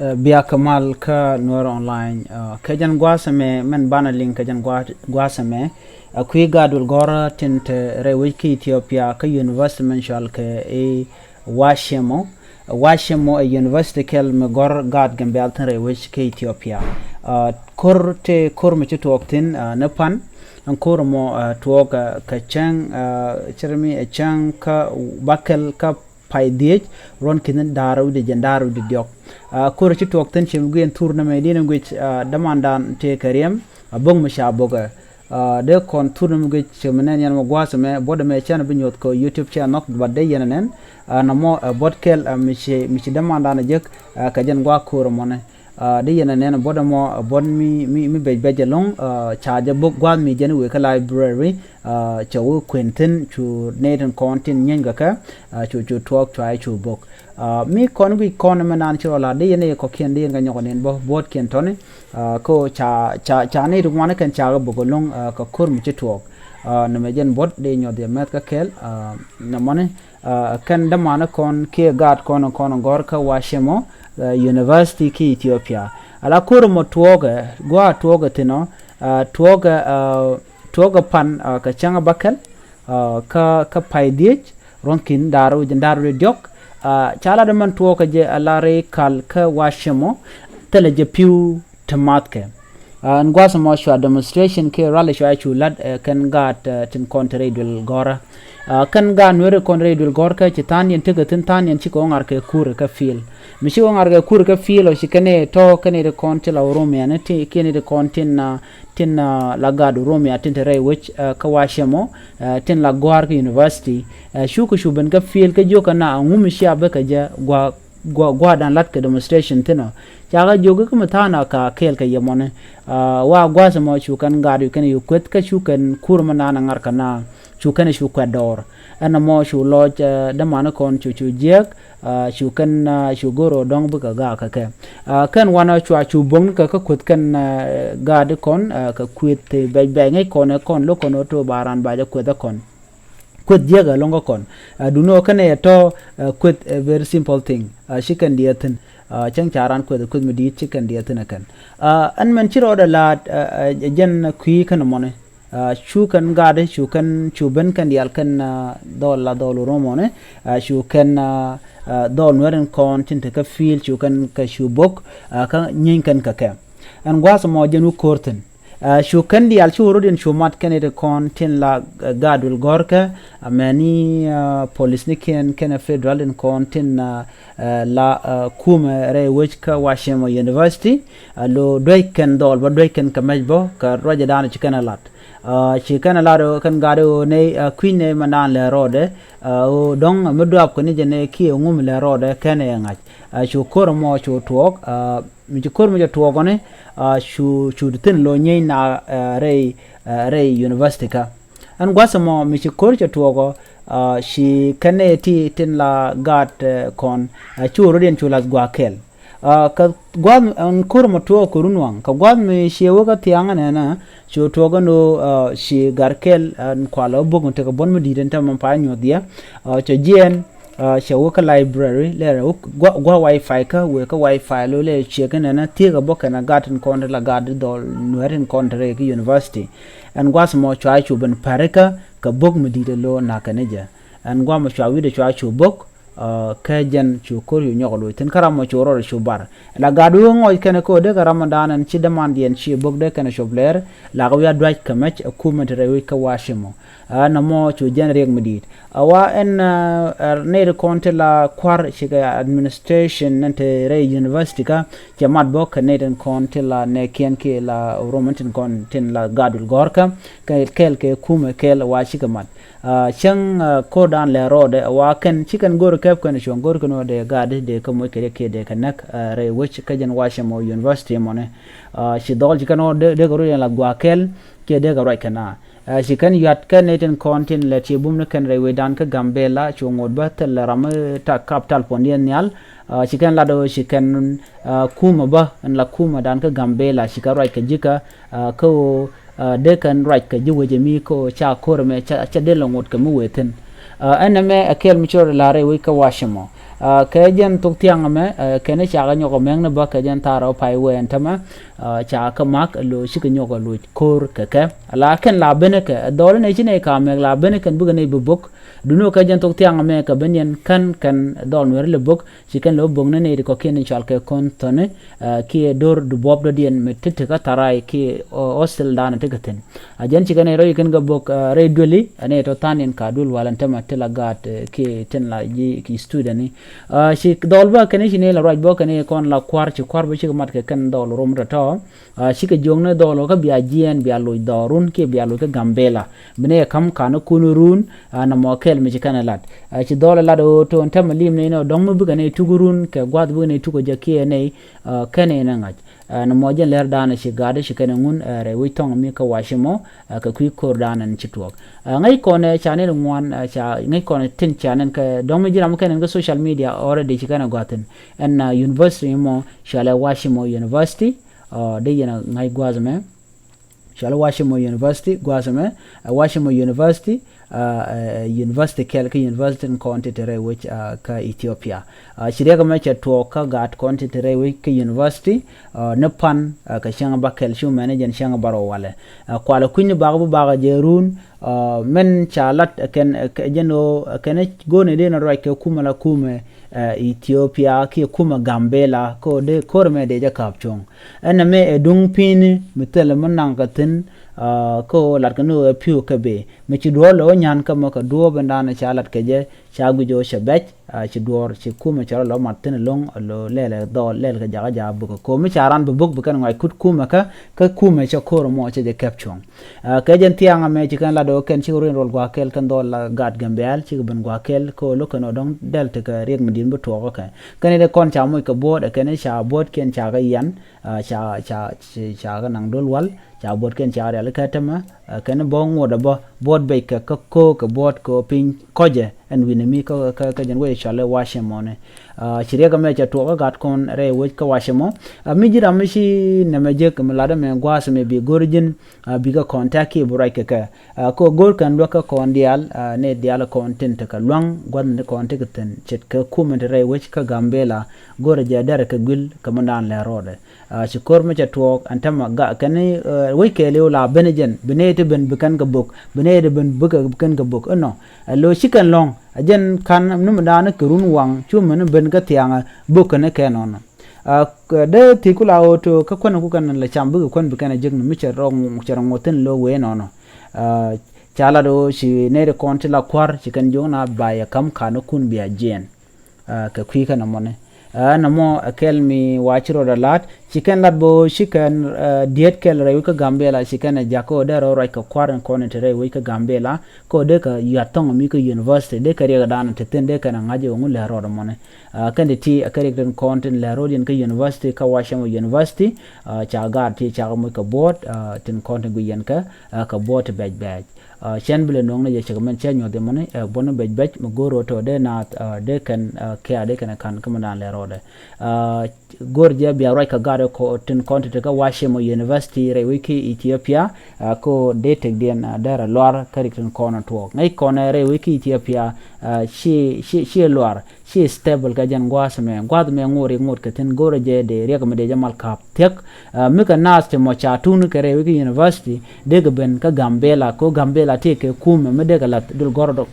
biya kamal ka nuääri online kajan gwasame men bana link kajan gwasame akwi gadul gora tinte re wiki Ethiopia ka university men shal ke e Wechamo a university kel me gor Gaat gambe altan re wiki Ethiopia kur me chitoktin napan an kur mo tuoga ka chang chermi chang ka bakel ka paidej ron kinin daru de jandaru de diok kur ci tok tan ci nguen tournament dina ngi damandan te kariem bong masha boga de kon tournament ngi ci menen yan mo gwasa me boda me chana binyot ko YouTube channel badde yenen na mo bodkel mi ci damandan jek ka jan gwa kur mo ne de yana nena boda mo bon mi beje long charge book gwa mi jeni we ka library chawu quentin chu neden content nyenga ka chu talk try chu book mi kon wi kon manan chola de yana ko ken de nga nyonen bo bot ken tone ko cha ne ru wana kan cha bogo long ka kur mi chu talk na me jen bot de nyo de met ka kel na mone kan da mana kon ke Gaat kon gor ka Wechamo university ki Ethiopia ala kur mo tuoga tino tuoga pan ka changa bakal ka paidij ronkin daru jandaru diok chala de man tuoga je ala re kal ka Wechamo tele je piu tamatke ngwasa mo shwa demonstration ke rally shwa chu lad kan Gaat tin kontre dul gora kan ga nuääri konre dul gorka ci tanien tege tin tanien ci ko ngar ke kur ka fil mi ci ngar ke kur ka fil o ci kane to kane de konti la romia ne ti kene de kontin tin la gadu romia tin re which ka Wechamo tin la gwarka university shuku shuben ka fil ka joka na ngumi sha ba ka ja gwa dan lat ka demonstration tino jaga joga kuma tana ka kel ka yemone wa gwasa mo shukan gadu kan yu kwet ka shukan kurma na ngar kana shukan shu kwador ana mo shu loj da mana kon chu jek shukan shu goro dong bu ka ga ka kan wana chu bong ka kwet kan gadu kon ka kwet be ngai kon lo kon to baran ba ja kwet kon kwet jega longo kon duno kane to kwet a very simple thing shikan diatin chang charan kwet mi di chicken diatin kan an man chiro da la jen kui kan mone shukan gade chuben kan dial kan dolla dolu romone shukan dol nueren kon tinte ka fil shukan ka shubok ka nyin kan ka ke an gwasa mo jenu korten shukan dial churu din shumat kan de kon tin la gadul gorka mani police ni ken federal in kon tin la kuma re which ka Wechamo university lo doiken dol ba doiken ka majbo ka roja dana chikana lat chikana laro kan gado ne queen ne manan le rode o dong medap ko ni jene ki ngum le rode kan e ngaj shu kormo chu tuok mi kormo ja tuok ne shu tin lo nyi na re university ka an gwasamo mi korja tuok shi kane ti tin la Gaat kon chu rodin chu las gwakel ka gwam an kurmo to kurunwang ka gwam mi shewo ka tianga na chu toga no shi garkel an kwalo bugun te ka bon mi diden tam pa nyodia cho jien shewo ka library le gwa wifi ka we ka wifi lo le cheken na ti ga boka na Gaat kon la Gaat dol nuerin kon re ki university an gwas mo chwa chu ben pareka ka bog mi diden lo na kaneja an gwa mo chwa wi de chwa chu bok kajan chu kor yu nyogolo tin karamo chu ro chu bar la gadu ngoy kene ko de ramadan an ci demand yen ci bog de kene shobler la ga ya dwaj kamach kuma de rewi ka Wechamo na mo chu jen reg medit awa en ne konte la kwar shiga administration nante re university ka jamat bok ne den konte la ne ken ke la romantin kon tin la gadul gorka kel ke kuma kel wa shigamat chang ko dan le rode wa ken chicken gor kep kan shon gor kono de gade de ko mo ke de kanak re which ka jan Wechamo university mone shi dol chicken de gor la gwakel ke de ga right kana shi kan yat kan neten content le ti bum kan re we dan ka gambela chongod ba tel ram ta capital pondien nyal shi kan la do shi kan kuma ba an la kuma dan ka gambela shi ka right ka jika ko de kan right ka jiwe jemi ko cha korme cha de longot ka mu weten aname akel michor la re we ka Wechamo ke jen tok tiang me kene cha ga nyoko meng na ba ke jen taro pai wen tama cha ka mak lo shi ke nyoko lo kor ke ala ken la bene ke dole ne chine ka me la bene ken bu ne bu bok duno ke jen tok tiang me ka ben yen kan dol wer le bok shi ken lo bong ne ko ken chal ke kon tone ki dor du bob do dien me tete ka tarai ki hostel dana te gaten ajen chi ken ro ken ga bok re doli ane to tanin ka dul walan tama tela gat ki ten la ji ki student shi dol ba ken shi ne la raj bo ken kon la kwar chi kwar bo shi mat ke ken dol rom ra to shi ke jong ne dol ka bia jien bia lo dorun ke bia lo ke gambela bne kam kan kunurun na mo kel mi kan lat shi dol la do to tama lim ne no dong mu bu ne tugurun ke gwad bu ne tugo je ke ne ken ne ngaj na mo jen ler dana shi gade shi ken ngun re wi tong mi ka washimo ka kui kor dana ni chitwok ngai kone channel ngwan cha ngai kone tin channel ka dong mi jiram ken ga social media already shi kana gaten en university mo shala washimo university de yana ngai gwazme shala washimo university gwazme washimo university university kelka university in county tere which ka Ethiopia shirega me cha to ka Gaat county tere which ka university nepan ka shanga bakel shu manager shanga baro wale kwala kunni bagu baga jerun men chalat ken jeno ken gone de na right ke kuma la kume Ethiopia ki kuma Gambela ko de korme de ja kapchong en me edung pin mitel manang katin ko lat kanu piu kabe me ci do lo nyan ka ma ka do bandana chalat ke je chagu jo shabech ci dor ci kuma chara lo martin long lo lele do lele ka jaga ja bu ko mi charan bu buk bukan ngai kut kuma ka kuma cha kor mo che de kapchong ke jen tianga me ci kan la do ken ci rin rol gwa kel kan do la Gaat gambel ci ban gwa kel ko lo kan dong delta ka reg medin bu to ko kan de kon cha mo ka bod ken cha bod ken cha ga yan cha ga nang dol wal cha bod ken cha re ka tama ken bong wo da bod be ka ko ka bod ko pin koje en winemi ka jen we chale washemo ne chirega me cha to Gaat kon re we ka washemo mi jira mi shi ne me je ka mlada me gwas me bi gorjin bi ga contact ki burai ka ko gor kan do ka kon dial ne dial content ka long gwan ne content ten chet ka comment re we ka Gambela gor ja dare ka gul ka mandan le rode ci kor me cha to antama ga kan we ke le la benejen benete ben bukan ka bok benete ben bukan ka bok no lo shikan long ajen kan num dana kurun wang chumen ben ka tianga bukane kenon de tikula auto ka kwana kukan la chambu kon bukana jignu mi cherong moten lo we nono chala do shi ne de konti la kwar chikan jona baya kam kana kun biya jen ka kwika na mone namo akel mi wachiro da lat chicken lat bo chicken diet kel re ka Gambela chicken jako de ro ka kwaran konetere we ka Gambela ko de ka yatong mi ka university de ka re dan teten de ka na ngaje ngul le ro mone kan de ti akare den content le ro din ka university ka Wechamo university cha Gaat ti cha mo ka board tin content gu yen ka board badge chen bile nong na je chagamen chen yo de mone bono badge mo goro to de na de kan ke de kan kamanan le ro de gorje bi ro ka garo ko tin content ka Wechamo university re wiki Ethiopia ko de tek den dara lor karikin kono to ngai kono re wiki Ethiopia shi lor shi stable ka jan gwad me ngur ka tin gorje de re ka me de jamal kap tek mi ka nas te mo cha tunu ka re wiki university de ga ben ka Gambela ko Gambela te ke kuma me de ga lat dul goro